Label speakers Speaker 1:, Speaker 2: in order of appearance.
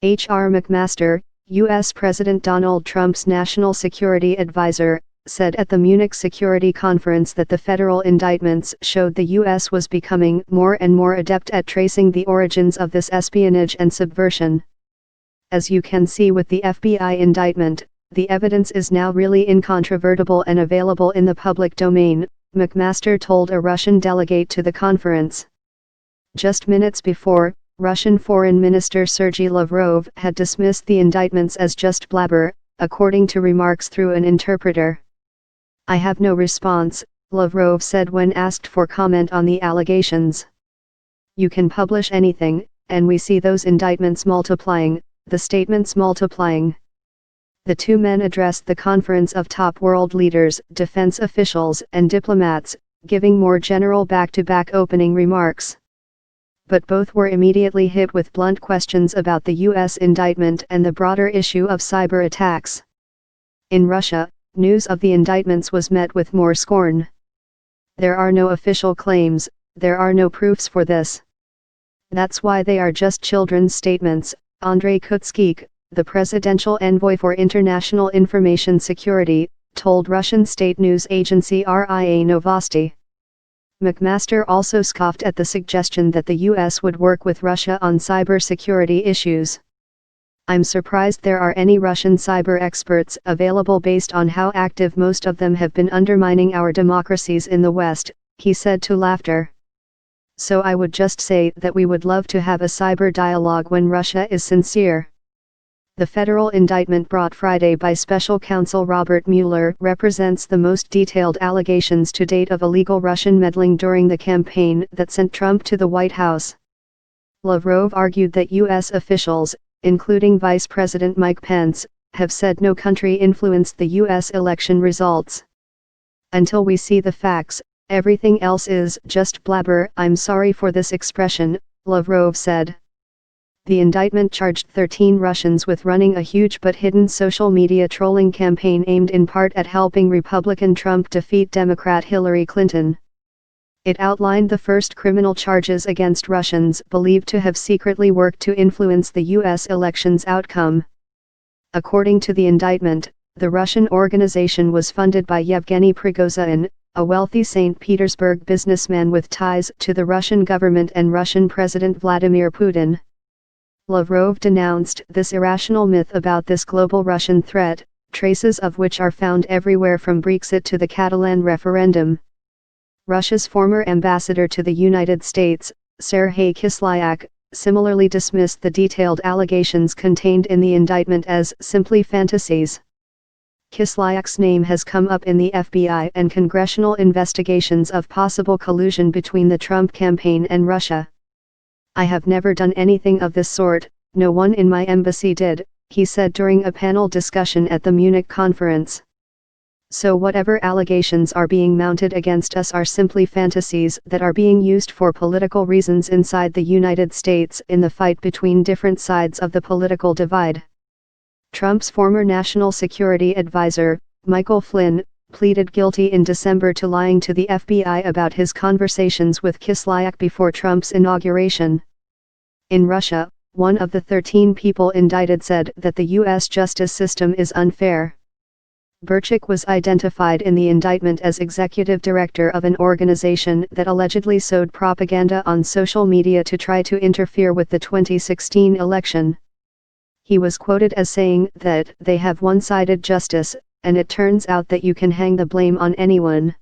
Speaker 1: H.R. McMaster, U.S. President Donald Trump's national security advisor, said at the Munich Security Conference that the federal indictments showed the U.S. was becoming more and more adept at tracing the origins of this espionage and subversion. As you can see with the FBI indictment, the evidence is now really incontrovertible and available in the public domain, McMaster told a Russian delegate to the conference. Just minutes before, Russian Foreign Minister Sergei Lavrov had dismissed the indictments as just blabber, according to remarks through an interpreter. "I have no response," Lavrov said when asked for comment on the allegations. "You can publish anything, and we see those indictments multiplying, the statements multiplying." The two men addressed the conference of top world leaders, defense officials, and diplomats, giving more general back-to-back opening remarks. But both were immediately hit with blunt questions about the U.S. indictment and the broader issue of cyber attacks. In Russia, news of the indictments was met with more scorn. "There are no official claims, there are no proofs for this. That's why they are just children's statements," Andrei Kutskik, the presidential envoy for international information security, told Russian state news agency RIA Novosti. McMaster also scoffed at the suggestion that the U.S. would work with Russia on cybersecurity issues. "I'm surprised there are any Russian cyber experts available based on how active most of them have been undermining our democracies in the West," he said to Laughter. "So I would just say that we would love to have a cyber dialogue when Russia is sincere." The federal indictment brought Friday by Special Counsel Robert Mueller represents the most detailed allegations to date of illegal Russian meddling during the campaign that sent Trump to the White House. Lavrov argued that U.S. officials, including Vice President Mike Pence, have said no country influenced the U.S. election results. "Until we see the facts, everything else is just blabber." "I'm sorry for this expression," Lavrov said. The indictment charged 13 Russians with running a huge but hidden social media trolling campaign aimed in part at helping Republican Trump defeat Democrat Hillary Clinton. It outlined the first criminal charges against Russians believed to have secretly worked to influence the U.S. election's outcome. According to the indictment, the Russian organization was funded by Yevgeny Prigozhin, a wealthy St. Petersburg businessman with ties to the Russian government and Russian President Vladimir Putin. Lavrov denounced this irrational myth about this global Russian threat, traces of which are found everywhere from Brexit to the Catalan referendum. Russia's former ambassador to the United States, Sergei Kislyak, similarly dismissed the detailed allegations contained in the indictment as simply fantasies. Kislyak's name has come up in the FBI and congressional investigations of possible collusion between the Trump campaign and Russia. "I have never done anything of this sort, no one in my embassy did," he said during a panel discussion at the Munich conference. "So whatever allegations are being mounted against us are simply fantasies that are being used for political reasons inside the United States in the fight between different sides of the political divide." Trump's former national security advisor, Michael Flynn, pleaded guilty in December to lying to the FBI about his conversations with Kislyak before Trump's inauguration. In Russia, one of the 13 people indicted said that the U.S. justice system is unfair. Burchik was identified in the indictment as executive director of an organization that allegedly sowed propaganda on social media to try to interfere with the 2016 election. He was quoted as saying that they have one-sided justice, and it turns out that you can hang the blame on anyone.